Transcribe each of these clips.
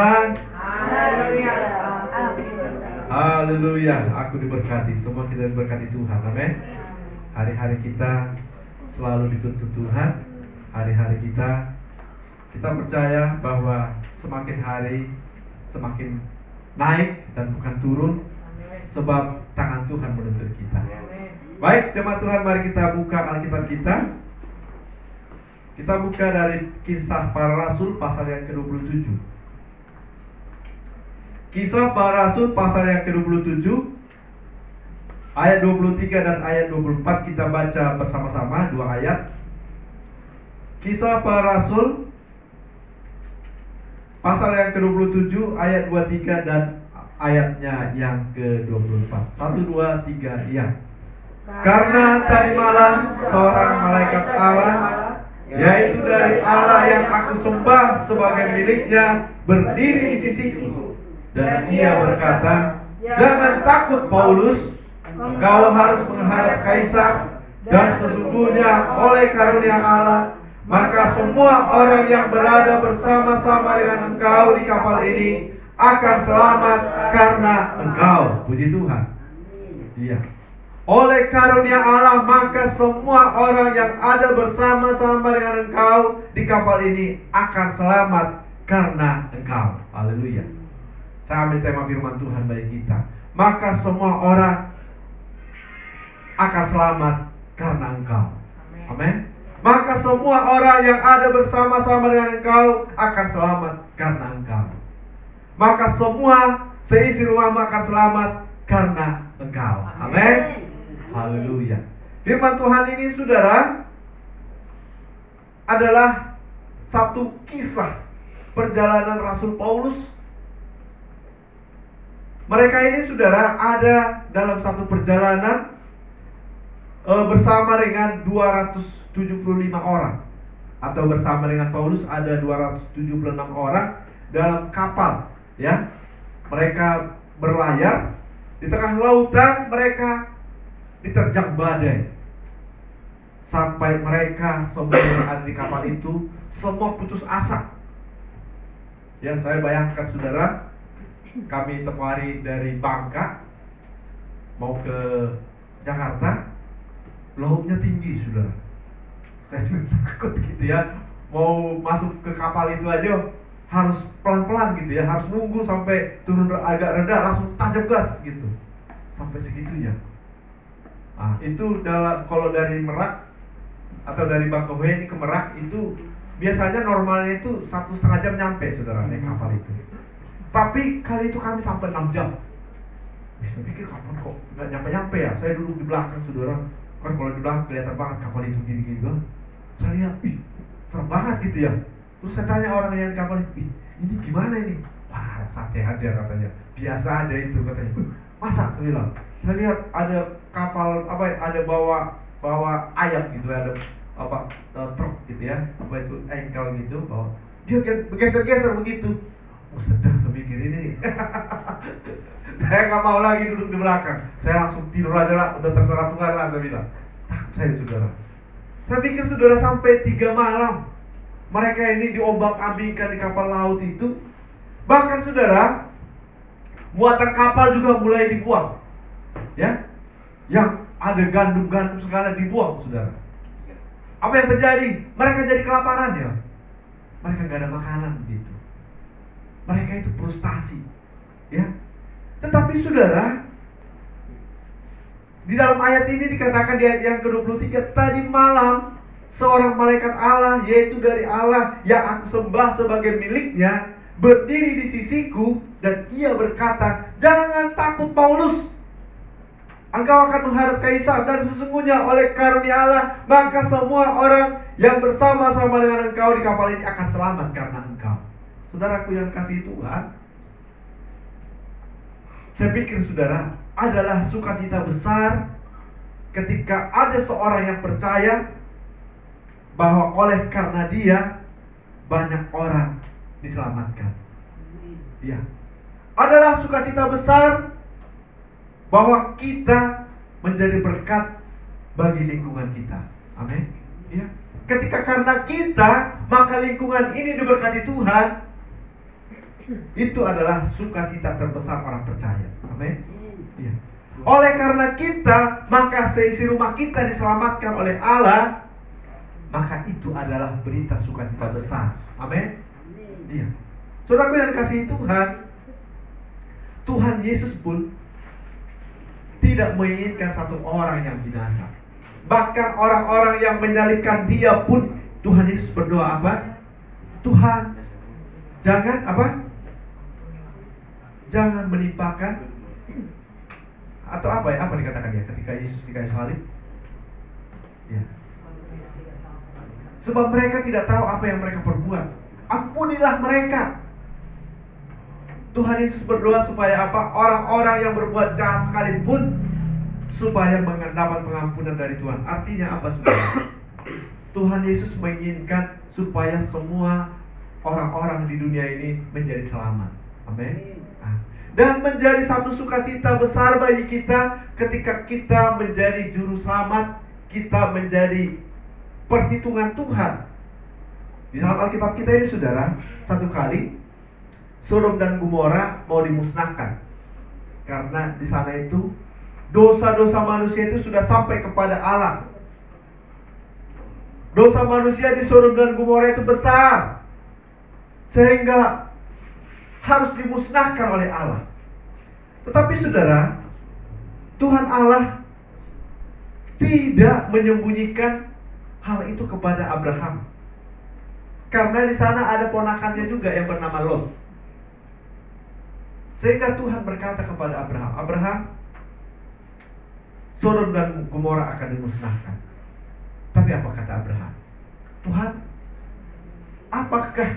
Tuhan. Haleluya. Haleluya. Aku diberkati. Semua kita diberkati Tuhan. Amin. Hari-hari kita selalu dituntut Tuhan. Hari-hari kita percaya bahwa semakin hari semakin naik dan bukan turun, sebab tangan Tuhan menuntut kita. Baik, jemaat Tuhan, mari kita buka Alkitab kita. Kita buka dari Kisah Para Rasul pasal yang ke-27. Kisah Para Rasul pasal yang ke-27 ayat 23 dan ayat 24 kita baca bersama-sama dua ayat. Kisah Para Rasul pasal yang ke-27 ayat 23 dan ayatnya yang ke-24. 1, 2, 3, ya. Karena tadi malam seorang malaikat Allah, yaitu dari Allah yang aku sembah sebagai miliknya, berdiri di sisiku. Dan ia berkata, jangan takut Paulus, engkau harus menghadap Kaisar, dan sesungguhnya oleh karunia Allah, maka semua orang yang berada bersama-sama dengan engkau di kapal ini akan selamat karena engkau. Puji Tuhan. Iya. Oleh karunia Allah, maka semua orang yang ada bersama-sama dengan engkau di kapal ini akan selamat karena engkau. Haleluya. Saya ambil tema firman Tuhan bagi kita. Maka semua orang akan selamat karena engkau. Amin. Maka semua orang yang ada bersama-sama dengan engkau akan selamat karena engkau. Maka semua seisi rumahmu akan selamat karena engkau. Amin. Haleluya. Firman Tuhan ini, saudara, adalah satu kisah perjalanan Rasul Paulus. Mereka ini, saudara, ada dalam satu perjalanan bersama dengan 275 orang. Atau bersama dengan Paulus ada 276 orang dalam kapal, ya. Mereka berlayar di tengah lautan, mereka diterjang badai sampai mereka semua yang ada di kapal itu semua putus asa. Yang saya bayangkan, saudara, kami tempoh hari dari Bangka mau ke Jakarta, lautnya tinggi, saudara. Saya juga takut gitu ya, mau masuk ke kapal itu aja harus pelan-pelan gitu ya, harus nunggu sampai turun agak rendah langsung tancap gas gitu, sampai segitunya. Nah, itu kalau dari Merak atau dari Bakauheni ke Merak itu biasanya normalnya itu 1,5 jam nyampe, saudara, naik kapal itu. Tapi kali itu kami sampai 6 jam. Saya pikir kapal kok nggak nyampe-nyampe ya. Saya duduk di belakang, saudara. Kan kalau di belakang kelihatan banget kapal itu gini-gini kan. Saya lihat, serem banget gitu ya. Terus saya tanya orang yang di kapal itu, ini gimana ini? Wah, santai aja katanya. Biasa aja itu katanya. Masa? Saya bilang. Saya lihat ada kapal ada bawa ayam gitu, ada truk gitu ya, itu engkel gitu, bawa dia bergeser-geser begitu. Sedang saya mikir ini. Saya nggak mau lagi duduk di belakang, saya langsung tidur aja lah, udah terserah Tuhan lah, saya bilang. Takut saya, saudara. Saya pikir, saudara, sampai 3 malam mereka ini diombang-ambingkan di kapal laut itu. Bahkan, saudara, muatan kapal juga mulai dibuang, ya, yang ada gandum-gandum segala dibuang, saudara. Apa yang terjadi? Mereka jadi kelaparan, ya. Mereka nggak ada makanan begitu. Mereka itu frustasi, ya. Tetapi, saudara, di dalam ayat ini dikatakan di ayat yang ke-23, tadi malam seorang malaikat Allah, yaitu dari Allah yang aku sembah sebagai miliknya, berdiri di sisiku, dan ia berkata, jangan takut Paulus, engkau akan menghadap Kaisar, dan sesungguhnya oleh karunia Allah, maka semua orang yang bersama-sama dengan engkau di kapal ini akan selamat karena engkau. Saudaraku yang kasih Tuhan, saya pikir, saudara, adalah sukacita besar ketika ada seorang yang percaya bahwa oleh karena dia banyak orang diselamatkan. Ya, adalah sukacita besar bahwa kita menjadi berkat bagi lingkungan kita. Amin. Ya. Ketika karena kita, maka lingkungan ini diberkati Tuhan. Itu adalah sukacita terbesar orang percaya. Amin. Ya. Oleh karena kita, maka seisi rumah kita diselamatkan oleh Allah, maka itu adalah berita sukacita besar. Amin. Iya. Saudaraku yang dikasihi Tuhan, Tuhan Yesus pun tidak menginginkan satu orang yang binasa. Bahkan orang-orang yang menyalibkan Dia pun Tuhan Yesus berdoa apa? Tuhan, jangan apa? Jangan menimpakan, atau apa ya? Apa dikatakan ya ketika Yesus di kayu salib? Ya. Sebab mereka tidak tahu apa yang mereka perbuat. Ampunilah mereka. Tuhan Yesus berdoa supaya apa? Orang-orang yang berbuat jahat sekalipun supaya mendapat pengampunan dari Tuhan. Artinya apa, saudara? Tuhan Yesus menginginkan supaya semua orang-orang di dunia ini menjadi selamat. Amin. Dan menjadi satu sukacita besar bagi kita ketika kita menjadi juru selamat, kita menjadi perhitungan Tuhan. Di dalam Alkitab kita ini, saudara, satu kali Sodom dan Gomora mau dimusnahkan karena di sana itu dosa-dosa manusia itu sudah sampai kepada Allah. Dosa manusia di Sodom dan Gomora itu besar sehingga harus dimusnahkan oleh Allah. Tetapi saudara, Tuhan Allah tidak menyembunyikan hal itu kepada Abraham. Karena di sana ada ponakannya juga yang bernama Lot. Sehingga Tuhan berkata kepada Abraham, Abraham, Sodom dan Gomora akan dimusnahkan. Tapi apa kata Abraham? Tuhan, apakah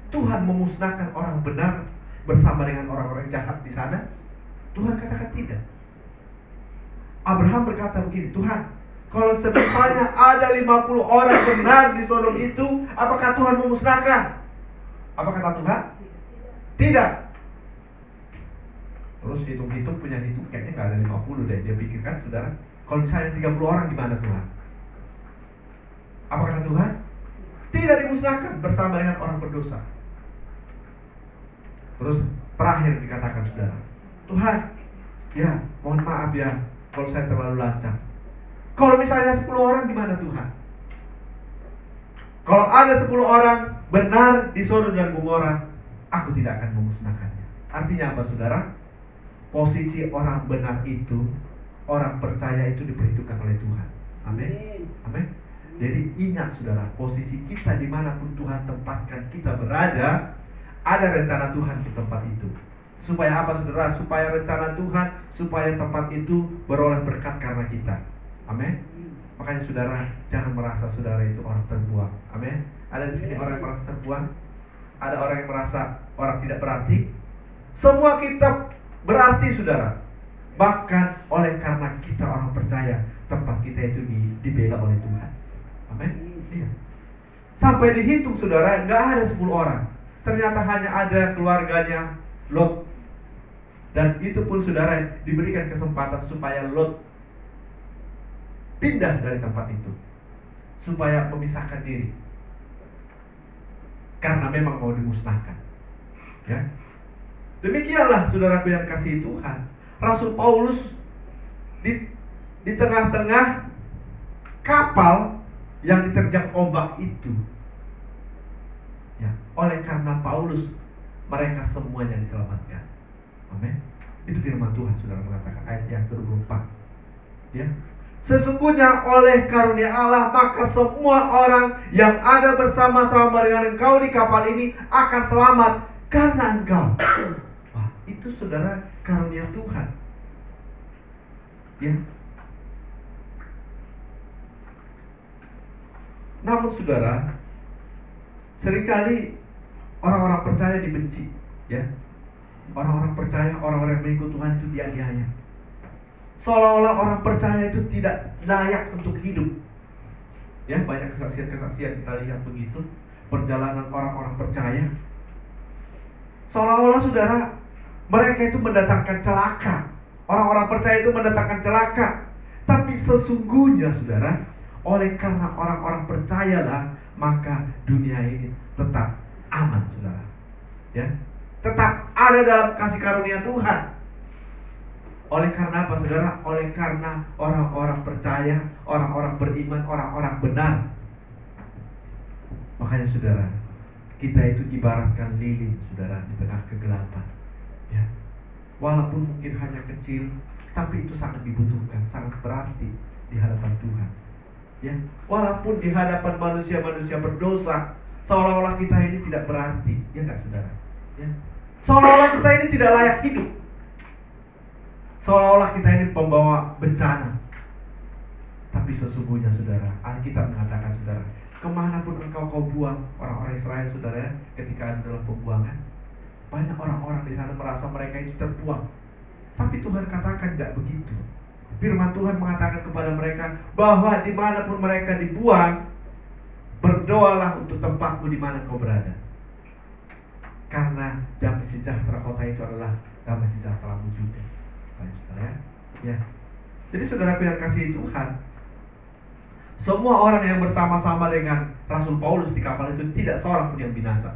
Tuhan memusnahkan orang benar bersama dengan orang-orang jahat di sana? Tuhan katakan tidak. Abraham berkata begini, Tuhan, kalau misalnya ada 50 orang benar di Sodom itu, apakah Tuhan memusnahkan? Apa kata Tuhan? Tidak. Terus hitung-hitung, punya hitung, kayaknya nggak ada 50 deh. Dia pikirkan, saudara, kalau misalnya 30 orang gimana Tuhan? Apa kata Tuhan? Tidak dimusnahkan bersama dengan orang berdosa. Terus terakhir dikatakan, saudara, Tuhan, ya mohon maaf ya kalau saya terlalu lancang. Kalau misalnya 10 orang gimana Tuhan? Kalau ada 10 orang benar di Sodom dan Gomora, aku tidak akan memusnahkannya. Artinya apa, saudara? Posisi orang benar itu, orang percaya itu diperhitungkan oleh Tuhan. Amin. Amin. Jadi ingat, saudara, posisi kita dimanapun Tuhan tempatkan kita berada, ada rencana Tuhan di tempat itu. Supaya apa, saudara? Supaya rencana Tuhan, supaya tempat itu beroleh berkat karena kita. Amin. Makanya saudara, jangan merasa saudara itu orang terbuang. Amin. Ada di sini orang yang merasa terbuang? Ada orang yang merasa orang tidak berarti? Semua kita berarti, saudara. Bahkan oleh karena kita orang percaya, tempat kita itu dibela oleh Tuhan. Amin. Iya. Sampai dihitung, saudara, nggak ada 10 orang. Ternyata hanya ada keluarganya Lot. Dan itu pun, saudara, diberikan kesempatan supaya Lot pindah dari tempat itu, supaya memisahkan diri, karena memang mau dimusnahkan. Ya, demikianlah saudaraku yang kasih Tuhan, Rasul Paulus di tengah-tengah kapal yang diterjang ombak itu, ya, oleh karena Paulus mereka semuanya diselamatkan. Amin. Itu firman Tuhan, saudara, mengatakan ayat yang ke-24. Ya. Sesungguhnya oleh karunia Allah, maka semua orang yang ada bersama-sama dengan engkau di kapal ini akan selamat karena engkau. Wah, itu, saudara, karunia Tuhan. Ya. Namun, saudara, seringkali orang-orang percaya dibenci, ya. Orang-orang percaya, orang-orang yang mengikut Tuhan itu dianiaya. Seolah-olah orang percaya itu tidak layak untuk hidup. Ya, banyak kesaksian-kesaksian kita lihat begitu, perjalanan orang-orang percaya. Seolah-olah, saudara, mereka itu mendatangkan celaka. Orang-orang percaya itu mendatangkan celaka. Tapi sesungguhnya, saudara, oleh karena orang-orang percayalah, maka dunia ini tetap aman, saudara. Ya, tetap ada dalam kasih karunia Tuhan. Oleh karena apa, saudara? Oleh karena orang-orang percaya, orang-orang beriman, orang-orang benar. Makanya saudara, kita itu ibaratkan lilin, saudara, di tengah kegelapan. Ya, walaupun mungkin hanya kecil, tapi itu sangat dibutuhkan, sangat berarti di hadapan Tuhan. Ya, walaupun di hadapan manusia-manusia berdosa, seolah-olah kita ini tidak berarti, ya enggak saudara? Ya, seolah-olah kita ini tidak layak hidup, seolah-olah kita ini pembawa bencana. Tapi sesungguhnya saudara, Alkitab mengatakan saudara, kemanapun kau buang orang-orang Israel saudara ya, ketika ada dalam pembuangan, banyak orang-orang di sana merasa mereka itu terbuang. Tapi Tuhan katakan tidak begitu. Firman Tuhan mengatakan kepada mereka bahwa dimanapun mereka dibuang, berdoalah untuk tempatmu di mana kau berada. Karena damai sejahtera kota itu adalah damai sejahteramu juga. Baik saudara ya. Jadi saudaraku yang kasih Tuhan, semua orang yang bersama-sama dengan Rasul Paulus di kapal itu tidak seorang pun yang binasa.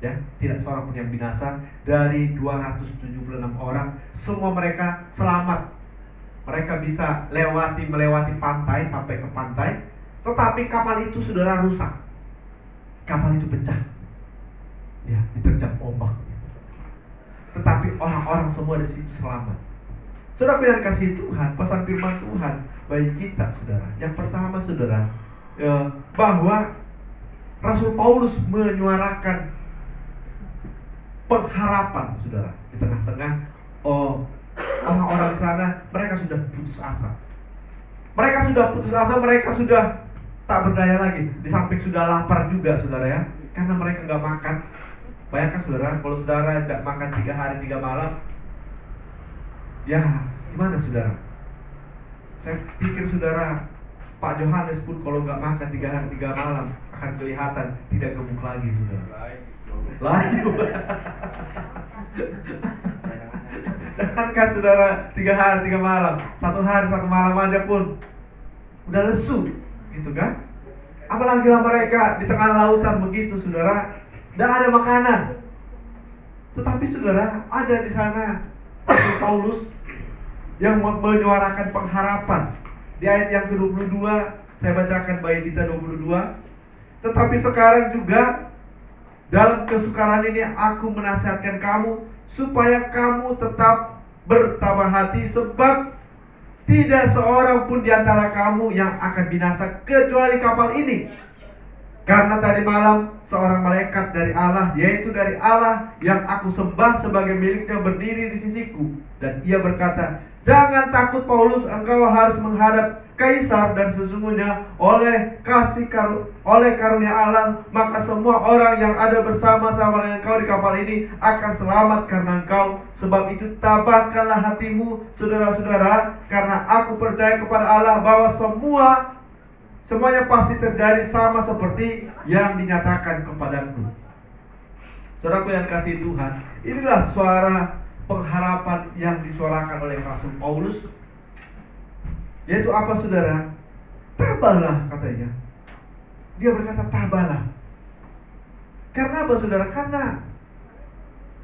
Ya, tidak seorang pun yang binasa. Dari 276 orang, semua mereka selamat. Mereka bisa melewati pantai sampai ke pantai, tetapi kapal itu saudara rusak. Kapal itu pecah. Ya, diterjang ombak. Tetapi orang-orang semua di situ selamat. Saudara yang kasih Tuhan, pesan firman Tuhan bagi kita saudara. Yang pertama saudara, bahwa Rasul Paulus menyuarakan pengharapan saudara di tengah-tengah orang-orang di sana. Mereka sudah putus asa. Mereka sudah tak berdaya lagi. Di samping sudah lapar juga saudara ya, karena mereka nggak makan. Bayangkan saudara, kalau saudara tidak makan 3 hari 3 malam, ya gimana saudara? Saya pikir saudara, Pak Yohanes pun kalau nggak makan 3 hari 3 malam akan kelihatan tidak gemuk lagi saudara. Layu. Jangankan saudara 3 hari 3 malam, 1 hari 1 malam aja pun udah lesu, gitu kan? Apalagi lah mereka di tengah lautan begitu saudara, tidak ada makanan. Tetapi saudara, ada di sana Rasul Paulus yang menyuarakan pengharapan. Di ayat yang ke-22, saya bacakan bait kita 22. Tetapi sekarang juga dalam kesukaran ini aku menasihatkan kamu supaya kamu tetap bertabah hati, sebab tidak seorang pun di antara kamu yang akan binasa kecuali kapal ini. Karena tadi malam seorang malaikat dari Allah, yaitu dari Allah yang aku sembah sebagai miliknya, berdiri di sisiku, dan ia berkata, jangan takut Paulus, engkau harus menghadap Kaisar, dan sesungguhnya oleh karunia Allah, maka semua orang yang ada bersama-sama dengan engkau di kapal ini akan selamat karena engkau. Sebab itu tabahkanlah hatimu saudara-saudara, karena aku percaya kepada Allah bahwa semuanya pasti terjadi sama seperti yang dinyatakan kepadaku. Saudaraku yang kasih Tuhan, inilah suara pengharapan yang disuarakan oleh Rasul Paulus. Yaitu apa saudara? Tabahlah katanya. Dia berkata tabahlah. Karena apa saudara? Karena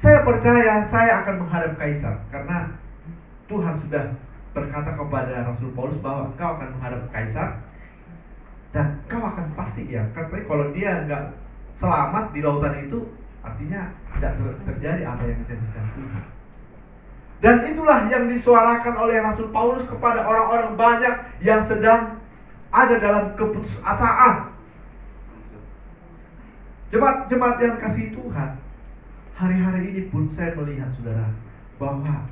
saya percaya saya akan menghadap Kaisar. Karena Tuhan sudah berkata kepada Rasul Paulus bahwa engkau akan menghadap Kaisar, dan kau akan pasti ya. Katanya kalau dia nggak selamat di lautan itu, artinya tidak terjadi apa yang dijanjikan Tuhan. Dan itulah yang disuarakan oleh Rasul Paulus kepada orang-orang banyak yang sedang ada dalam keputusasaan. Jemaat-jemaat yang kasih Tuhan, hari-hari ini pun saya melihat saudara bahwa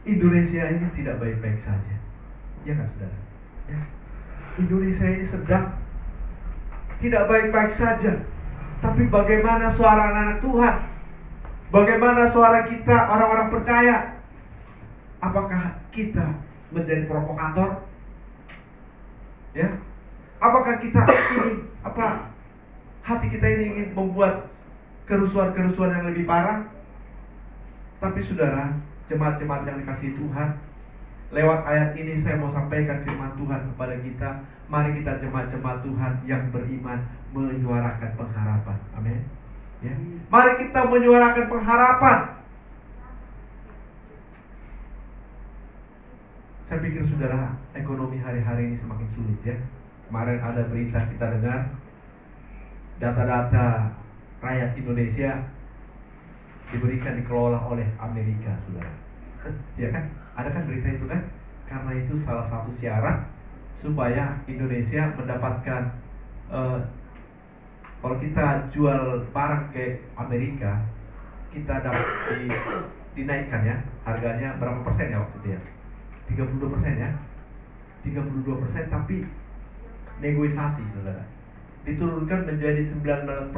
Indonesia ini tidak baik-baik saja. Ya kan saudara? Ya. Indonesia ini sedang tidak baik-baik saja. Tapi bagaimana suara anak-anak Tuhan? Bagaimana suara kita orang-orang percaya? Apakah kita menjadi provokator? Ya? Apakah kita ingin hati kita ini ingin membuat kerusuhan-kerusuhan yang lebih parah? Tapi saudara, jemaat-jemaat yang dikasihi Tuhan, lewat ayat ini saya mau sampaikan firman Tuhan kepada kita. Mari kita jemaat-jemaat Tuhan yang beriman menyuarakan pengharapan. Amin. Ya. Mari kita menyuarakan pengharapan. Saya pikir saudara, ekonomi hari-hari ini semakin sulit ya. Kemarin ada berita kita dengar, data-data rakyat Indonesia dikelola oleh Amerika, saudara. Ya kan? Ada kan berita itu kan? Karena itu salah satu syarat supaya Indonesia mendapatkan kalau kita jual barang ke Amerika, kita dapat dinaikkan ya, harganya berapa persen ya waktu itu ya? 32% ya. 32%, tapi negosiasi saudara. Diturunkan menjadi 19%.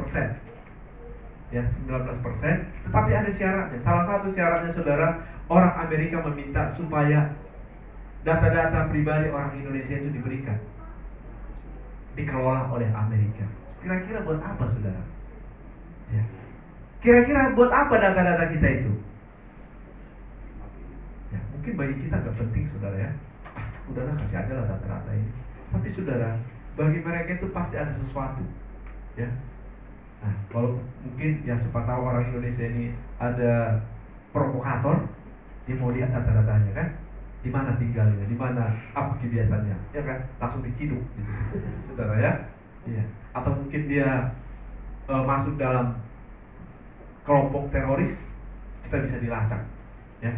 Ya, 19%, tetapi ada syaratnya. Salah satu syaratnya saudara, orang Amerika meminta supaya data-data pribadi orang Indonesia itu diberikan, dikelola oleh Amerika. Kira-kira buat apa saudara? Ya. Kira-kira buat apa data-data kita itu? Ya, mungkin bagi kita gak penting saudara ya. Udahlah, kasih aja lah data-data ini. Tapi saudara, bagi mereka itu pasti ada sesuatu. Ya. Nah, kalau mungkin ya siapa tahu orang Indonesia ini ada provokator, dia mau lihat data-datanya kan, di mana tinggalnya, di mana apa kebiasaannya, ya kan, langsung diciduk gitu, saudara ya, iya. Atau mungkin dia masuk dalam kelompok teroris, kita bisa dilacak, ya,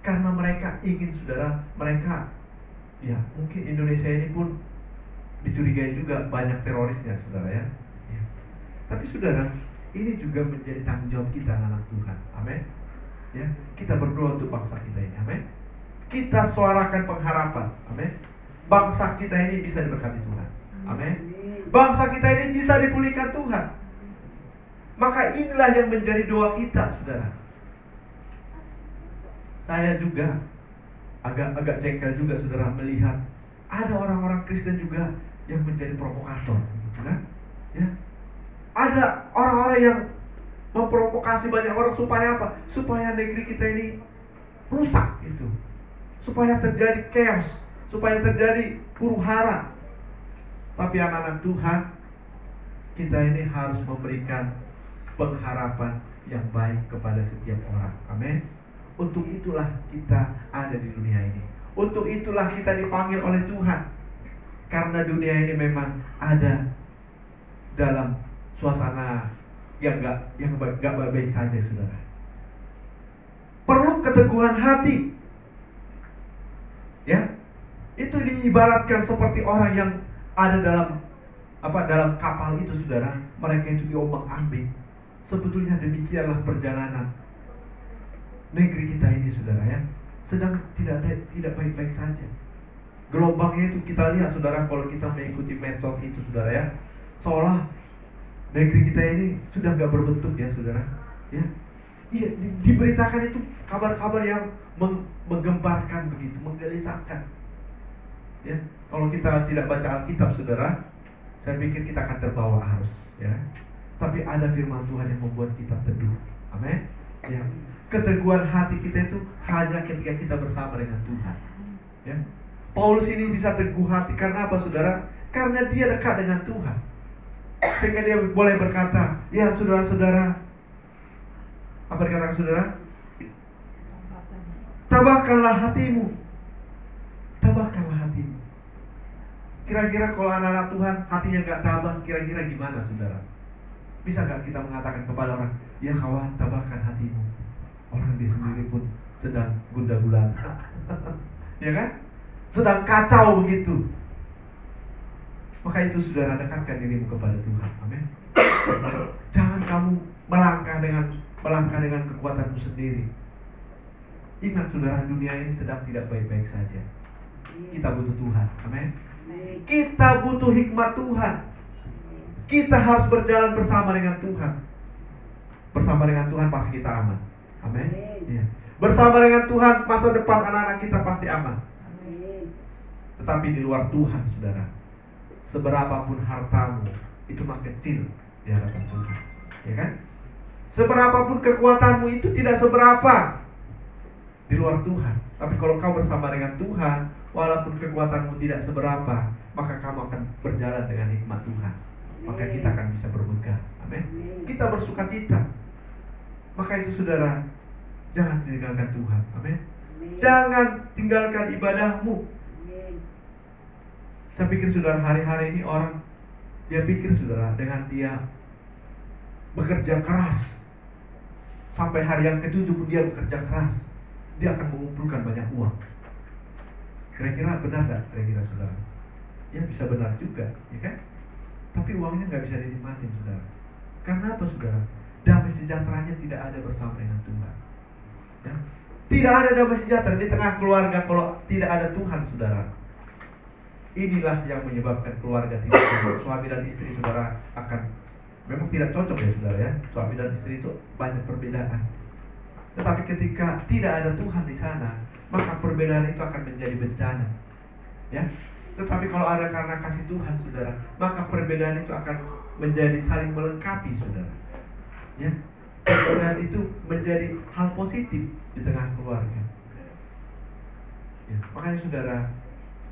karena mereka ingin saudara, mereka, ya mungkin Indonesia ini pun dicurigai juga banyak terorisnya, saudara ya. Tapi saudara, ini juga menjadi tanggung jawab kita anak Tuhan. Amin. Ya, kita berdoa untuk bangsa kita ini. Amin. Kita suarakan pengharapan. Amin. Bangsa kita ini bisa diberkati Tuhan. Amin. Bangsa kita ini bisa dipulihkan Tuhan. Maka inilah yang menjadi doa kita, saudara. Saya juga agak jengkel juga saudara melihat ada orang-orang Kristen juga yang menjadi provokator, gitu kan? Ya. Ada orang-orang yang memprovokasi banyak orang supaya apa? Supaya negeri kita ini rusak gitu. Supaya terjadi chaos, supaya terjadi huru-hara. Tapi anak-anak Tuhan, kita ini harus memberikan pengharapan yang baik kepada setiap orang. Amin. Untuk itulah kita ada di dunia ini. Untuk itulah kita dipanggil oleh Tuhan. Karena dunia ini memang ada dalam suasana yang gak baik-baik saja, saudara. Perlu keteguhan hati. Ya, itu diibaratkan seperti orang yang ada dalam kapal itu, saudara. Mereka itu diombang-ambing. Sebetulnya demikianlah perjalanan negeri kita ini, saudara ya. Sedang tidak baik-baik saja. Gelombangnya itu kita lihat, saudara, kalau kita mengikuti medsos itu, saudara ya. Seolah negeri kita ini sudah gak berbentuk ya, saudara. Ya, iya, diberitakan itu kabar-kabar yang menggemparkan begitu, menggelisahkan. Ya, kalau kita tidak baca Alkitab, saudara, saya pikir kita akan terbawa arus. Ya, tapi ada firman Tuhan yang membuat kita teduh. Amin. Ya, keteguhan hati kita itu hanya ketika kita bersama dengan Tuhan. Ya, Paulus ini bisa teguh hati karena apa, saudara? Karena dia dekat dengan Tuhan. Sehingga dia boleh berkata, ya saudara-saudara, apa dikatakan saudara? Tabahkanlah hatimu. Tabahkanlah hatimu. Kira-kira kalau anak-anak Tuhan hatinya gak tabah, kira-kira gimana, saudara? Bisa gak kita mengatakan kepada orang, ya kawan, tabahkan hatimu. Orang dia sendiri pun sedang gundah gulana. Ya kan? Sedang kacau begitu. Maka itu saudara, dekatkan dirimu kepada Tuhan. Amin. Jangan kamu melangkah dengan kekuatanmu sendiri. Ingat saudara, dunia ini sedang tidak baik-baik saja. Kita butuh Tuhan. Amin. Kita butuh hikmat Tuhan. Kita harus berjalan bersama dengan Tuhan. Bersama dengan Tuhan pasti kita aman. Amin. Ya. Bersama dengan Tuhan masa depan anak-anak kita pasti aman. Tetapi di luar Tuhan, saudara, seberapapun hartamu itu makin kecil di hadapan Tuhan, ya kan? Seberapapun kekuatanmu itu tidak seberapa di luar Tuhan. Tapi kalau kau bersama dengan Tuhan, walaupun kekuatanmu tidak seberapa, maka kamu akan berjalan dengan hikmat Tuhan. Maka kita akan bisa bermegah. Amin. Kita bersuka cita. Maka itu saudara, jangan tinggalkan Tuhan. Amin. Jangan tinggalkan ibadahmu. Saya pikir saudara, hari-hari ini orang, dia pikir saudara, dengan dia bekerja keras sampai hari yang ke-7 pun dia bekerja keras, dia akan mengumpulkan banyak uang. Kira-kira benar gak? Kira-kira saudara? Ya bisa benar juga, ya kan? Tapi uangnya gak bisa dinikmatin saudara. Karena apa saudara? Damai sejahteranya tidak ada bersama dengan Tuhan, ya? Tidak ada damai sejahtera di tengah keluarga kalau tidak ada Tuhan saudara. Inilah yang menyebabkan keluarga tidak cocok. Suami dan istri saudara akan memang tidak cocok ya saudara ya. Suami dan istri itu banyak perbedaan. Tetapi ketika tidak ada Tuhan di sana, maka perbedaan itu akan menjadi bencana, ya. Tetapi kalau ada karena kasih Tuhan saudara, maka perbedaan itu akan menjadi saling melengkapi saudara, ya. Perbedaan itu menjadi hal positif di tengah keluarga, ya. Makanya saudara,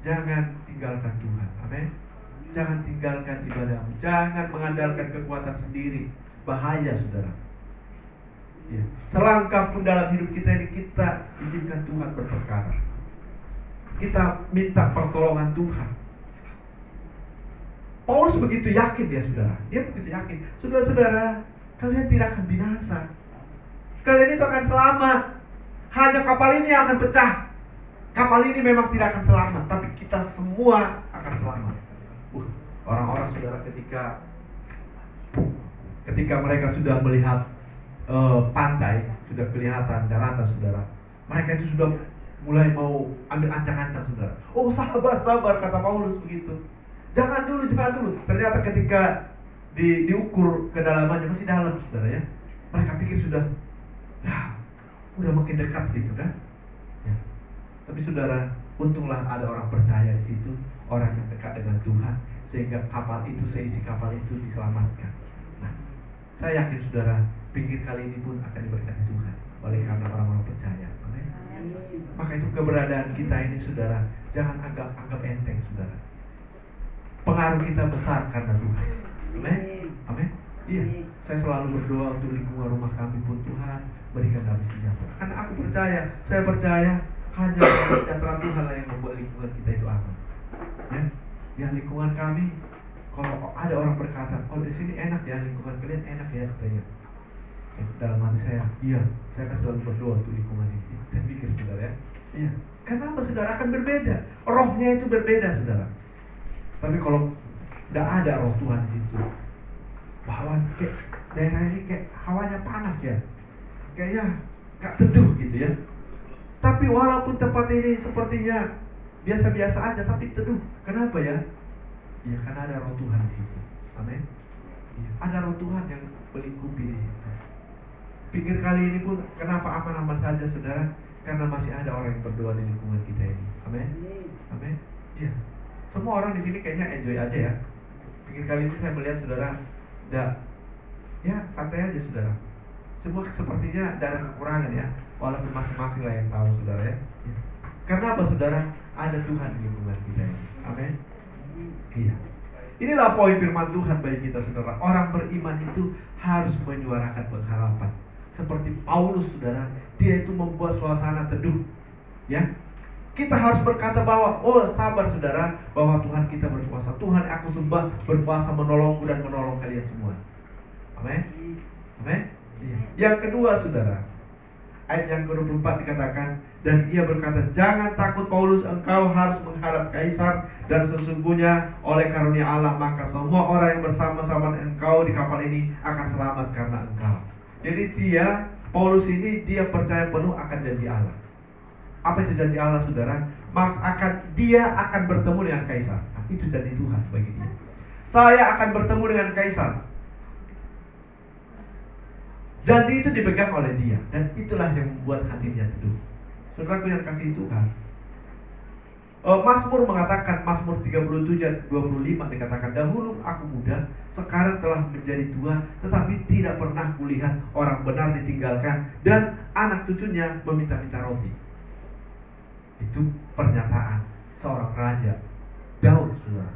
jangan tinggalkan Tuhan. Amin. Jangan tinggalkan ibadahmu. Jangan mengandalkan kekuatan sendiri. Bahaya saudara, ya. Selangkah pun dalam hidup kita ini, kita izinkan Tuhan berperkara. Kita minta pertolongan Tuhan. Paulus begitu yakin ya saudara. Dia begitu yakin. Saudara-saudara, kalian tidak akan binasa. Kalian itu akan selamat. Hanya kapal ini yang akan pecah. Kapal ini memang tidak akan selamat, tapi kita semua akan selamat. Orang-orang saudara, ketika mereka sudah melihat pantai, sudah kelihatan daratan saudara, mereka itu sudah mulai mau ambil ancang-ancang saudara. Oh sabar kata Paulus begitu. Jangan dulu. Ternyata ketika diukur kedalamannya masih dalam saudara ya. Mereka pikir sudah makin dekat gitu kan. Ya. Tapi saudara, untunglah ada orang percaya di situ, orang yang dekat dengan Tuhan, sehingga seisi kapal itu diselamatkan. Nah, saya yakin saudara, pinggir kali ini pun akan diberkati Tuhan oleh karena orang-orang percaya. Amin. Maka itu keberadaan kita ini saudara, jangan anggap enteng saudara. Pengaruh kita besar karena Tuhan. Amin. Amin. Iya, saya selalu berdoa untuk lingkungan rumah kami pun Tuhan berikan damai sejahtera. Karena aku percaya, saya percaya hanya damai sejahtera Tuhan lah yang membuat lingkungan kita itu aman. Ya, lingkungan kami, kalau ada orang berkata, oh di sini enak ya, lingkungan kalian enak ya katanya. Dalam hati saya, iya, saya akan selalu berdoa untuk lingkungan ini. Saya pikir saudara ya, iya. Kenapa saudara akan berbeda? Rohnya itu berbeda saudara. Tapi kalau tidak ada roh Tuhan di situ, bahwa kayak daerah ini kayak hawanya panas ya, kayaknya gak teduh gitu ya. Tapi walaupun tempat ini sepertinya biasa-biasa aja, tapi teduh. Kenapa ya? Ya karena ada roh Tuhan di situ. Amin. Ya, ada roh Tuhan yang melingkupi di situ. Pikir kali ini pun kenapa aman-aman saja saudara? Karena masih ada orang yang berdoa di lingkungan kita ini. Amin. Amin. Iya. Semua orang di sini kayaknya enjoy aja ya. Pikir kali ini saya melihat saudara, ya santai aja saudara. Semua sepertinya ada kekurangan ya, walaupun masing-masing lah yang tahu saudara ya. Karena apa saudara? Ada Tuhan di lingkungan kita ini. Amin. Iya. Inilah poin firman Tuhan bagi kita saudara. Orang beriman itu harus menyuarakan pengharapan. Seperti Paulus saudara, dia itu membuat suasana teduh. Ya. Kita harus berkata bahwa, oh sabar saudara, bahwa Tuhan kita berkuasa. Tuhan aku sembah berkuasa menolongku dan menolong kalian semua. Amin. Amin. Iya. Yang kedua saudara, ayat yang ke-24 dikatakan, dan ia berkata, jangan takut Paulus, engkau harus menghadap Kaisar, dan sesungguhnya oleh karunia Allah maka semua orang yang bersama-sama engkau di kapal ini akan selamat karena engkau. Jadi Paulus ini dia percaya penuh akan janji Allah. Apa itu janji Allah saudara? Dia akan bertemu dengan Kaisar. Nah, itu janji Tuhan bagi dia. Saya akan bertemu dengan Kaisar. Janji itu dipegang oleh dia, dan itulah yang membuat hatinya teduh. Saudaraku yang kasih Tuhan, Mazmur mengatakan, Mazmur 37:25 dikatakan, dahulu aku muda, sekarang telah menjadi tua, tetapi tidak pernah kulihat orang benar ditinggalkan dan anak cucunya meminta-minta roti. Itu pernyataan seorang raja Daud saudara.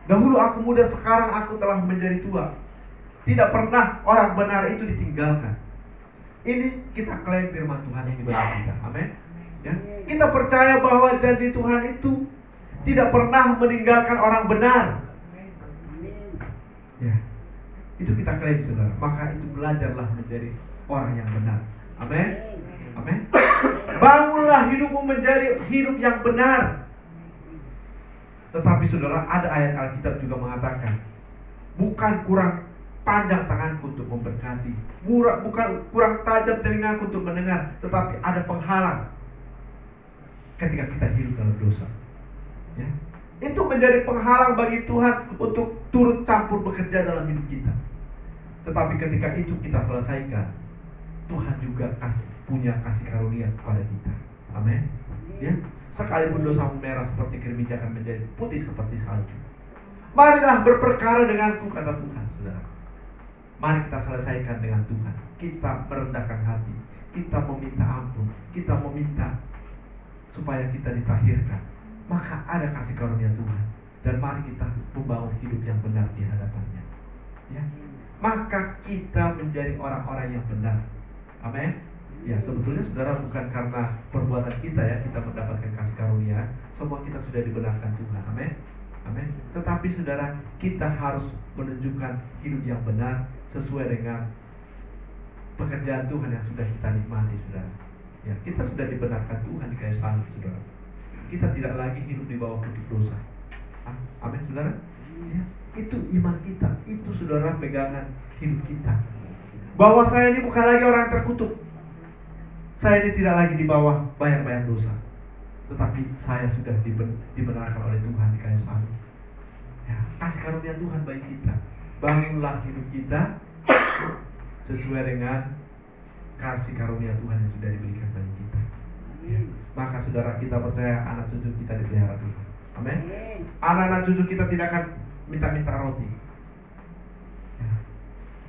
Dahulu aku muda, sekarang aku telah menjadi tua. Tidak pernah orang benar itu ditinggalkan. Ini kita klaim firman Tuhan yang diberi kita. Amin. Ya. Kita percaya bahwa janji Tuhan itu tidak pernah meninggalkan orang benar. Ya. Itu kita klaim, saudara. Maka itu belajarlah menjadi orang yang benar. Amin. Amin. Bangunlah hidupmu menjadi hidup yang benar. Tetapi saudara, ada ayat Alkitab juga mengatakan, bukan kurang panjang tanganku untuk memberkati, bukan kurang tajam telingaku untuk mendengar, tetapi ada penghalang ketika kita hidup dalam dosa. Ya. Itu menjadi penghalang bagi Tuhan untuk turut campur bekerja dalam hidup kita. Tetapi ketika itu kita selesaikan, Tuhan juga punya kasih karunia kepada kita. Amin. Ya. Sekalipun dosamu merah seperti kirmij akan menjadi putih seperti salju. Marilah berperkara denganku, kata Tuhan, saudara. Mari kita selesaikan dengan Tuhan. Kita merendahkan hati, kita meminta ampun, kita meminta supaya kita ditahirkan. Maka ada kasih karunia Tuhan. Dan mari kita membangun hidup yang benar di hadapannya. Ya. Maka kita menjadi orang-orang yang benar. Amin. Ya, sebetulnya saudara, bukan karena perbuatan kita ya kita mendapatkan kasih karunia. Semua kita sudah dibenarkan Tuhan. Amin. Amin. Tetapi saudara, kita harus menunjukkan hidup yang benar sesuai dengan pekerjaan Tuhan yang sudah kita nikmati, saudara. Ya, kita sudah dibenarkan Tuhan di kayu salib, saudara. Kita tidak lagi hidup di bawah kutuk dosa. Amin, saudara. Ya, itu iman kita, itu saudara pegangan hidup kita. Bahwa saya ini bukan lagi orang yang terkutuk. Saya ini tidak lagi di bawah bayang-bayang dosa. Tetapi saya sudah dibenarkan oleh Tuhan di kayu salib. Ya, kasih karunia Tuhan bagi kita. Bangunlah hidup kita sesuai dengan kasih karunia Tuhan yang sudah diberikan bagi kita. Ya. Maka saudara, kita percaya anak cucu kita dipelihara Tuhan. Amin. Anak-anak cucu kita tidak akan minta-minta roti. Ya.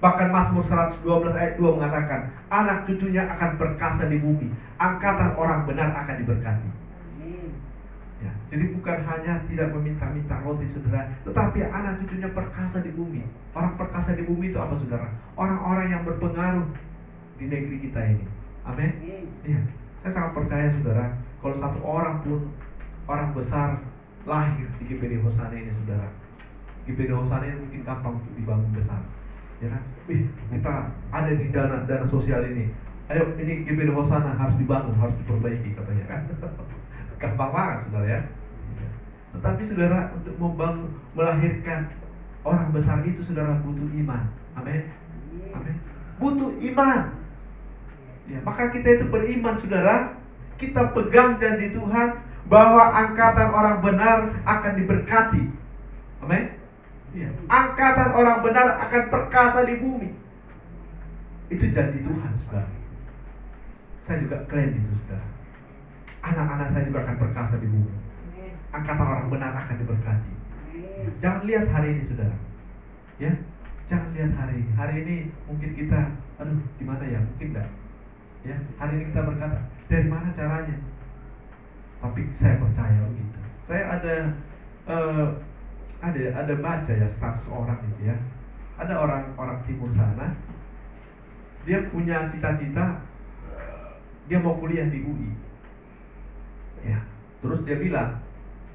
Bahkan Mazmur 112 ayat 2 mengatakan, anak cucunya akan perkasa di bumi, angkatan orang benar akan diberkati. Ya, jadi bukan hanya tidak meminta-minta roti, saudara, tetapi anak cucunya perkasa di bumi. Orang perkasa di bumi itu apa, saudara? Orang-orang yang berpengaruh di negeri kita ini. Amin. Ya, saya sangat percaya, saudara, kalau satu orang pun orang besar lahir di GPD Hosana ini, saudara, GPD Hosana ini mungkin gampang untuk dibangun besar. Ya kan? Kita ada di dana sosial ini. Ayo, ini GPD Hosana harus dibangun, harus diperbaiki, katanya kan. Gampang banget, saudara ya. Tetapi saudara, untuk membangun, melahirkan orang besar itu, saudara, butuh iman. Amin. Amin. Butuh iman. Ya, maka kita itu beriman, saudara. Kita pegang janji Tuhan bahwa angkatan orang benar akan diberkati. Amin. Ya. Angkatan orang benar akan perkasa di bumi. Itu janji Tuhan, saudara. Saya juga klaim itu, saudara. Anak-anak saya juga akan perkasa di bumi. Angkatan orang benar akan diberkati. Jangan lihat hari ini, saudara. Ya, jangan lihat hari ini. Hari ini mungkin kita, gimana ya? Mungkin enggak. Ya, hari ini kita berkata, dari mana caranya? Tapi saya percaya begitu. Saya ada baca ya status orang itu ya. Ada orang timur sana. Dia punya cita-cita, dia mau kuliah di UI. Ya, terus dia bilang,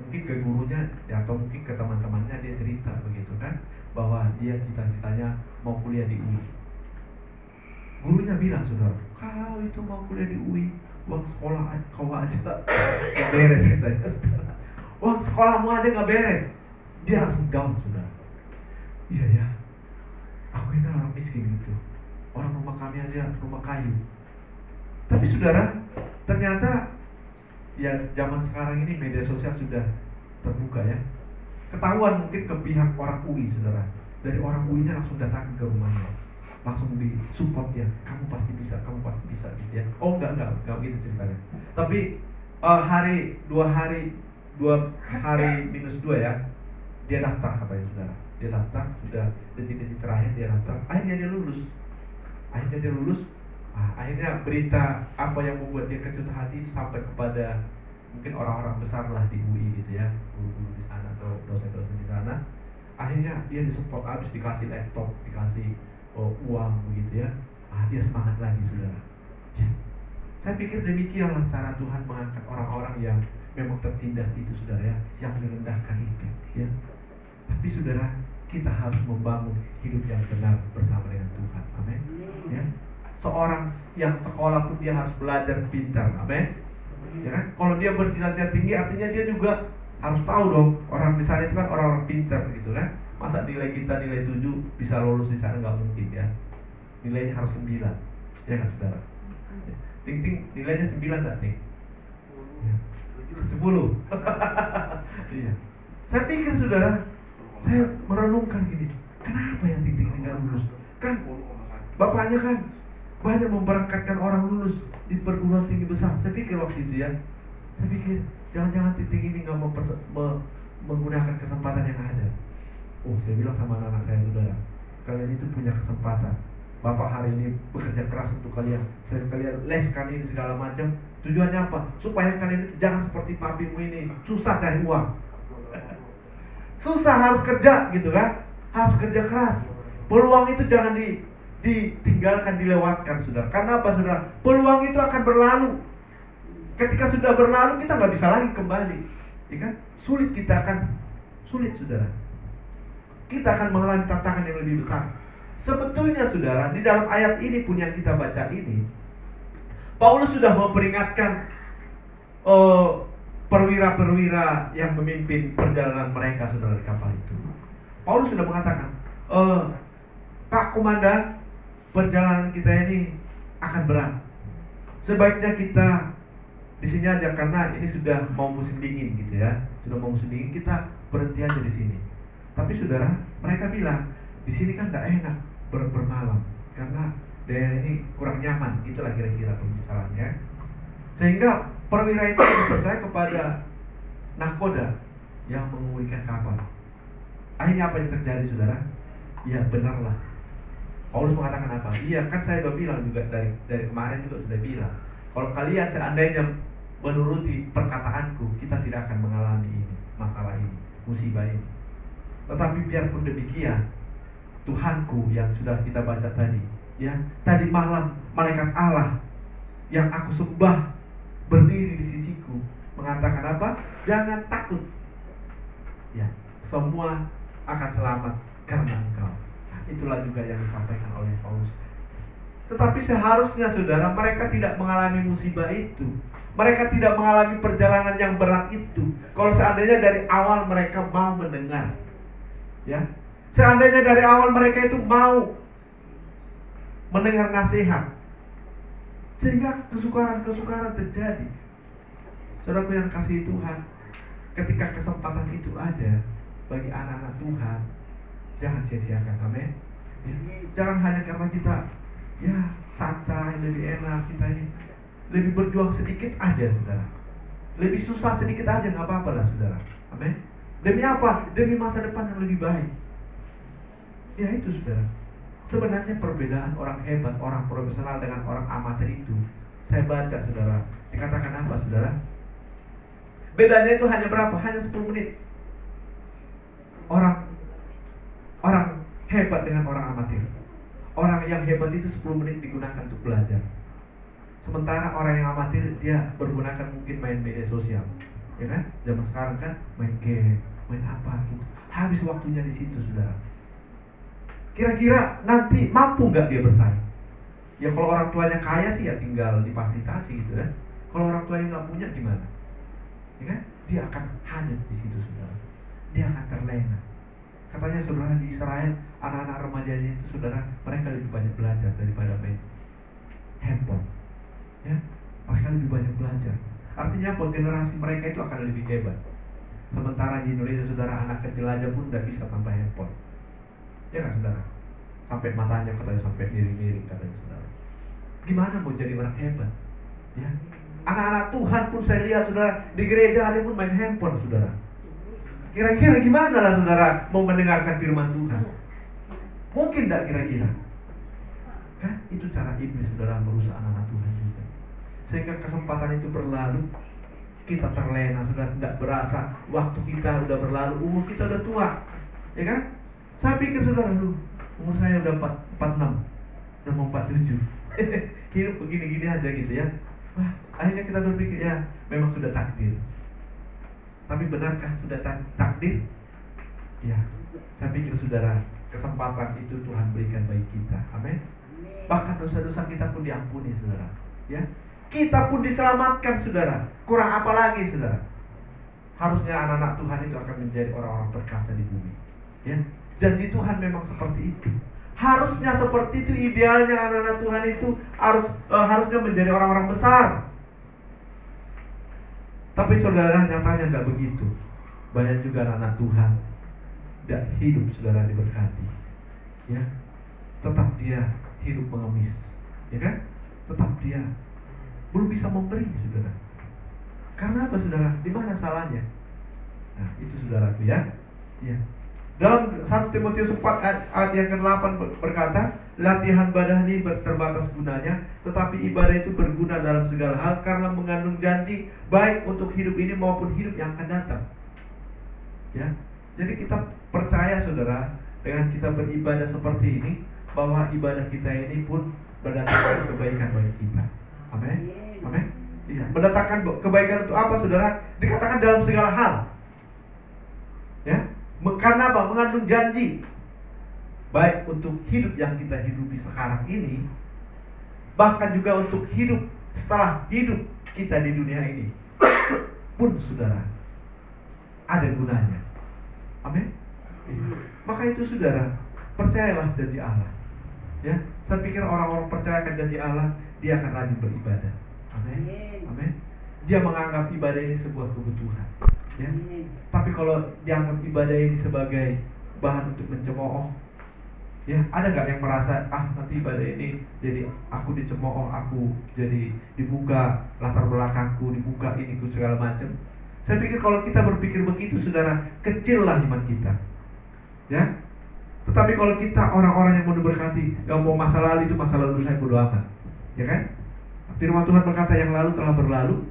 mungkin ke gurunya ya, atau mungkin ke teman-temannya, dia cerita begitu kan, bahwa dia cita-citanya mau kuliah di UI. Gurunya bilang, saudara, kau itu mau kuliah di UI, uang sekolah kau aja gak beres, katanya. Uang sekolahmu aja gak beres. Dia langsung down, saudara. Iya ya, aku ini orang miskin gitu. Orang rumah kami aja rumah kayu. Tapi saudara, ternyata ya zaman sekarang ini media sosial sudah terbuka ya. Ketahuan mungkin ke pihak orang UI, saudara. Dari orang UI-nya langsung datang ke rumahnya, langsung di support ya. Kamu pasti bisa gitu ya. Oh enggak gitu ceritanya. Tapi dua hari minus 2 ya, dia daftar, katanya, saudara. Dia daftar, sudah detik-detik terakhir dia daftar. Akhirnya dia lulus. Akhirnya berita apa yang membuat dia kecut hati sampai kepada mungkin orang-orang besar lah di UI gitu ya, guru-guru di sana atau dosen-dosen di sana. Akhirnya akhirnya dia disupport habis, dikasih laptop, dikasih uang begitu ya. Dia semangat lagi saudara. Ya. Saya pikir demikianlah cara Tuhan mengangkat orang-orang yang memang tertindas itu saudara ya, yang direndahkan itu ya. Tapi saudara, kita harus membangun hidup yang benar bersama dengan Tuhan. Amin. Ya. Seorang yang sekolah pun dia harus belajar pintar. Amin. Ya kan? Kalau dia bercita-cita tinggi artinya dia juga harus tahu dong, orang di sana itu kan orang-orang pintar gitu kan. Masa nilai kita nilai 7 bisa lulus di sana, nggak mungkin ya. Nilainya harus 9. Ya kan saudara? Ya. Ting nilainya 9 enggak Ting? Ya. 10. Iya. Saya pikir saudara, saya merenungkan gini, kenapa ya Ting ini nggak lulus? Kan bapaknya kan banyak memberangkatkan orang lulus di perguruan tinggi besar. Saya pikir waktu itu ya, saya pikir jangan-jangan Ting ini nggak menggunakan kesempatan yang ada. Saya bilang sama anak-anak saya, saudara, kalian itu punya kesempatan. Bapak hari ini bekerja keras untuk kalian, kalian leskan ini segala macam. Tujuannya apa? Supaya kalian itu jangan seperti papimu ini susah cari uang. Susah, harus kerja gitu kan, harus kerja keras. Peluang itu jangan ditinggalkan, dilewatkan saudara. Karena apa saudara? Peluang itu akan berlalu. Ketika sudah berlalu kita nggak bisa lagi kembali, ya kan? Sulit saudara. Kita akan mengalami tantangan yang lebih besar. Sebetulnya saudara, di dalam ayat ini pun yang kita baca ini, Paulus sudah memperingatkan perwira-perwira yang memimpin perjalanan mereka saudara di kapal itu. Paulus sudah mengatakan, Pak Komandan, perjalanan kita ini akan berat. Sebaiknya kita di sini aja karena ini sudah mau musim dingin gitu ya. Sudah mau musim dingin, kita berhenti aja di sini. Tapi saudara, mereka bilang di sini kan tidak enak bermalam karena daerah ini kurang nyaman. Itulah kira-kira pembicaraannya. Sehingga perwira itu percaya kepada nahkoda yang mengemudikan kapal. Akhirnya apa yang terjadi saudara? Ya benarlah, Paulus mengatakan apa? Iya kan saya sudah bilang juga dari kemarin juga sudah bilang, kalau kalian seandainya menuruti perkataanku, kita tidak akan mengalami ini, masalah ini, musibah ini. Tetapi biarpun demikian, Tuhanku yang sudah kita baca tadi, ya, tadi malam malaikat Allah yang aku sembah berdiri di sisiku mengatakan apa? Jangan takut, ya, semua akan selamat karena engkau. Itulah juga yang disampaikan oleh Paulus. Tetapi seharusnya saudara, mereka tidak mengalami musibah itu, mereka tidak mengalami perjalanan yang berat itu, kalau seandainya dari awal mereka mau mendengar, ya, seandainya dari awal mereka itu mau mendengar nasihat, sehingga kesukaran terjadi. Saudaraku yang kasih Tuhan, ketika kesempatan itu ada bagi anak-anak Tuhan, jangan sia-siakan, amin. Ya, jangan hanya karena kita ya santai, lebih enak, kita ini lebih berjuang sedikit aja saudara, lebih susah sedikit aja nggak apa-apa lah saudara, amin. Demi apa? Demi masa depan yang lebih baik. Ya itu saudara. Sebenarnya perbedaan orang hebat, orang profesional dengan orang amatir itu, saya baca saudara, dikatakan apa saudara? Bedanya itu hanya berapa? Hanya 10 menit. Orang hebat dengan orang amatir. Orang yang hebat itu 10 menit digunakan untuk belajar. Sementara orang yang amatir dia bergunakan mungkin main media sosial, ya kan? Zaman sekarang kan main game, main apa gitu. Habis waktunya di situ saudara. Kira-kira nanti mampu nggak dia bersaing? Ya kalau orang tuanya kaya sih ya tinggal difasilitasi gitu ya. Kalau orang tuanya nggak punya gimana? Ya kan? Dia akan hanyut di situ saudara. Dia akan terlena. Katanya saudara di Israel, anak-anak remajanya itu saudara, mereka lebih banyak belajar daripada main handphone. Ya, mereka lebih banyak belajar. Artinya apa? Generasi mereka itu akan lebih hebat. Sementara di Indonesia saudara, anak kecil aja pun tidak bisa tanpa handphone. Ya kan saudara? Sampai matanya katanya sampai miring-miring katanya saudara. Gimana mau jadi orang hebat? Ya, anak-anak Tuhan pun saya lihat saudara, di gereja ada pun main handphone saudara. Kira-kira gimana lah saudara mau mendengarkan firman Tuhan? Mungkin tidak kira-kira? Kan itu cara iblis saudara merusak anak-anak Tuhan juga. Sehingga kesempatan itu berlalu, kita terlena, saudara, tidak berasa waktu kita sudah berlalu, umur kita sudah tua, ya kan? Saya pikir saudara, umur saya udah 46, udah mau 47. Hidup begini-gini aja gitu ya. Wah, akhirnya kita berpikir ya memang sudah takdir. Tapi benarkah sudah takdir? Ya, saya pikir saudara, kesempatan itu Tuhan berikan bagi kita. Amin. Bahkan dosa-dosa kita pun diampuni saudara. Ya, kita pun diselamatkan saudara. Kurang apa lagi saudara? Harusnya anak-anak Tuhan itu akan menjadi orang-orang perkasa di bumi. Ya, janji Tuhan memang seperti itu. Harusnya seperti itu idealnya anak-anak Tuhan itu harusnya menjadi orang-orang besar. Tapi saudara, nyatanya tidak begitu. Banyak juga anak-anak Tuhan tidak hidup saudara diberkati. Ya, tetap dia hidup mengemis. Ya kan? Tetap dia belum bisa memberi saudara. Karena apa saudara? Di mana salahnya? Nah, itu saudaraku ya. Ya. Dalam 1 Timotius 4 ayat yang ke-8 berkata, latihan badan ini terbatas gunanya, tetapi ibadah itu berguna dalam segala hal karena mengandung janji baik untuk hidup ini maupun hidup yang akan datang. Ya, jadi kita percaya saudara, dengan kita beribadah seperti ini, bahwa ibadah kita ini pun mendatangkan kebaikan bagi kita. Amin. Amin. Iya, mendatangkan kebaikan untuk apa saudara? Dikatakan dalam segala hal. Ya. Karena apa? Mengandung janji baik untuk hidup yang kita hidupi sekarang ini, bahkan juga untuk hidup setelah hidup kita di dunia ini pun saudara ada gunanya. Amin. Maka itu saudara, percayalah janji Allah. Ya, saya pikir orang-orang percayakan janji Allah, dia akan rajin beribadah. Amin. Amin. Dia menganggap ibadah ini sebuah kebutuhan. Ya. Tapi kalau dianggap ibadah ini sebagai bahan untuk mencemooh, ya ada nggak yang merasa nanti ibadah ini jadi aku dicemooh, aku jadi dibuka latar belakangku, dibuka ini segala macam. Saya pikir kalau kita berpikir begitu saudara, kecillah iman kita. Ya. Tetapi kalau kita orang-orang yang mau diberkati, yang mau masa lalu itu masa lalu saya bodo amat. Ya kan? Firman Tuhan berkata yang lalu telah berlalu,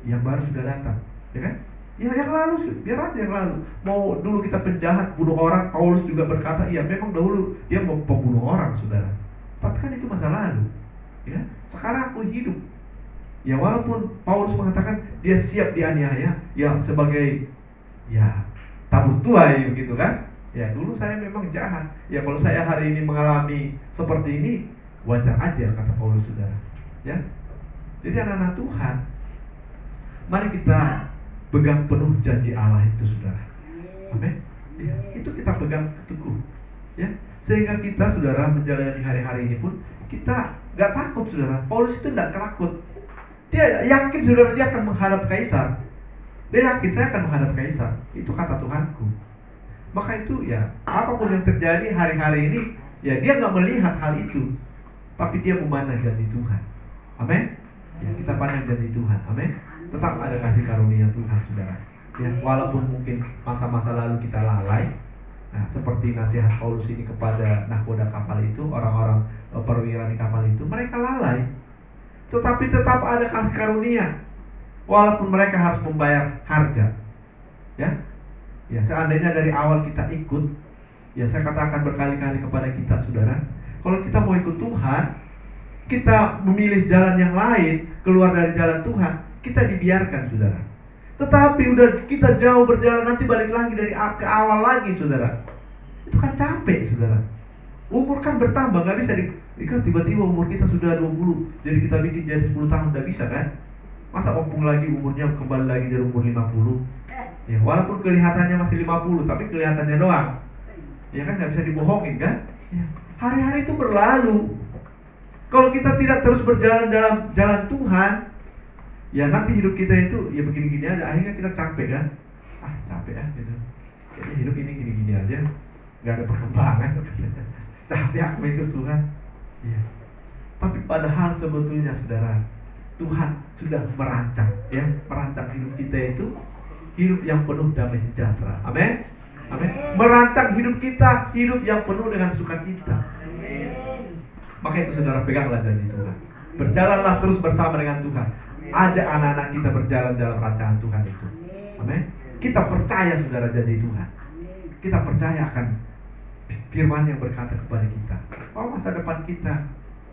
yang baru sudah datang. Ya kan? Ya yang lalu, biar aja yang lalu. Mau dulu kita penjahat, bunuh orang, Paulus juga berkata, iya memang dahulu dia mau pembunuh orang saudara. Tapi kan itu masa lalu. Ya, sekarang aku hidup. Ya walaupun Paulus mengatakan dia siap dianiaya, ya sebagai ya tabur tuai begitu kan. Ya dulu saya memang jahat. Ya kalau saya hari ini mengalami seperti ini, wajar aja kata Paulus saudara. Ya. Jadi anak-anak Tuhan, mari kita pegang penuh janji Allah itu saudara. Amin. Ya, itu kita pegang teguh. Ya, sehingga kita saudara menjalani hari-hari ini pun kita gak takut saudara. Paulus itu gak takut. Dia yakin saudara dia akan menghadap kaisar. Dia yakin saya akan menghadap kaisar. Itu kata Tuhanku. Maka itu ya apapun yang terjadi hari-hari ini, ya dia gak melihat hal itu, tapi dia memandang janji Tuhan. Amin. Ya, kita pandang janji Tuhan. Amin. Tetap ada kasih karunia Tuhan saudara. Ya, walaupun mungkin masa-masa lalu kita lalai. Nah, seperti nasihat Paulus ini kepada nahkoda kapal itu, orang-orang perwira di kapal itu, mereka lalai. Tetapi tetap ada kasih karunia, walaupun mereka harus membayar harga. Ya, ya seandainya dari awal kita ikut, ya saya katakan berkali-kali kepada kita saudara, kalau kita mau ikut Tuhan, kita memilih jalan yang lain, keluar dari jalan Tuhan, kita dibiarkan saudara. Tetapi udah kita jauh berjalan, nanti balik lagi dari ke awal lagi saudara. Itu kan capek saudara. Umur kan bertambah, gak bisa kan tiba-tiba umur kita sudah 20, jadi kita bikin jadi 10 tahun, gak bisa kan. Masa ompong lagi umurnya kembali lagi dari umur 50. Ya walaupun kelihatannya masih 50, tapi kelihatannya doang. Ya kan gak bisa dibohongin kan. Ya. Hari-hari itu berlalu. Kalau kita tidak terus berjalan dalam jalan Tuhan, ya nanti hidup kita itu ya begini-gini aja. Akhirnya kita capek kan. Capek gitu. Kayaknya hidup ini gini-gini aja, gak ada perkembangan. Capek aku ikut Tuhan. Ya. Tapi padahal sebetulnya saudara, Tuhan sudah merancang, ya, merancang hidup kita itu hidup yang penuh damai sejahtera. Amin. Amin. Merancang hidup kita hidup yang penuh dengan sukacita. Maka itu saudara, peganglah janji Tuhan. Berjalanlah terus bersama dengan Tuhan. Ajak anak-anak kita berjalan dalam rancangan Tuhan itu. Amin. Kita percaya saudara janji Tuhan. Kita percaya akan firman yang berkata kepada kita bahwa masa depan kita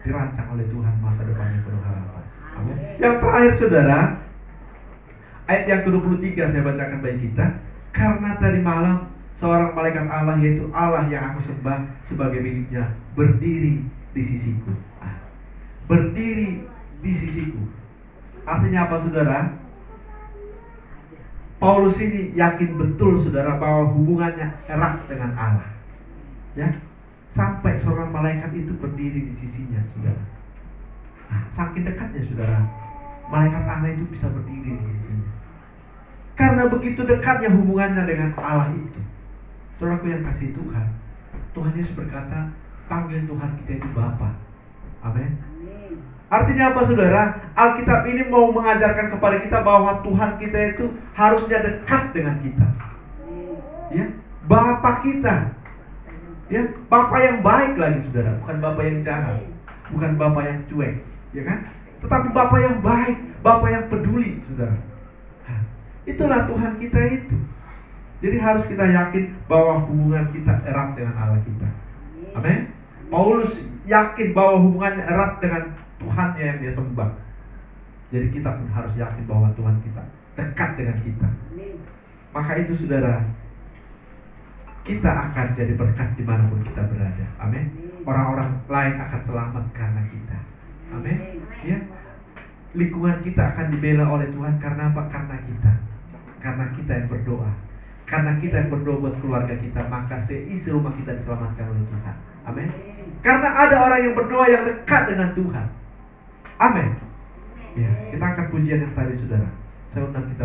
dirancang oleh Tuhan, masa depan yang penuh harapan. Amin. Yang terakhir saudara, ayat yang ke-23 saya bacakan bagi kita. Karena tadi malam seorang malaikat Allah, yaitu Allah yang aku sembah sebagai miliknya, berdiri di sisiku. Berdiri di sisiku. Artinya apa saudara? Paulus ini yakin betul saudara bahwa hubungannya erat dengan Allah. Ya, sampai seorang malaikat itu berdiri di sisinya saudara. Saking dekatnya saudara, malaikat Allah itu bisa berdiri di sisinya. Karena begitu dekatnya hubungannya dengan Allah itu. Saudaraku yang kasih Tuhan, Tuhan Yesus berkata, panggil Tuhan kita itu Bapa. Amin. Artinya apa saudara? Alkitab ini mau mengajarkan kepada kita bahwa Tuhan kita itu harusnya dekat dengan kita. Ya, Bapa kita. Ya, Bapa yang baik lagi saudara, bukan Bapa yang jahat, bukan Bapa yang cuek, ya kan? Tetapi Bapa yang baik, Bapa yang peduli, saudara. Itulah Tuhan kita itu. Jadi harus kita yakin bahwa hubungan kita erat dengan Allah kita. Amin. Paulus yakin bahwa hubungannya erat dengan Tuhannya yang dia sembah. Jadi kita pun harus yakin bahwa Tuhan kita dekat dengan kita. Maka itu saudara, kita akan jadi berkat dimanapun kita berada. Amin. Orang-orang lain akan selamat karena kita. Amin. Ya. Lingkungan kita akan dibela oleh Tuhan karena apa? Karena kita. Karena kita yang berdoa. Karena kita yang berdoa buat keluarga kita, maka seisi rumah kita diselamatkan oleh Tuhan. Amin. Karena ada orang yang berdoa yang dekat dengan Tuhan. Amin. Ya, kita akan pujian yang tadi saudara. Saya undang kita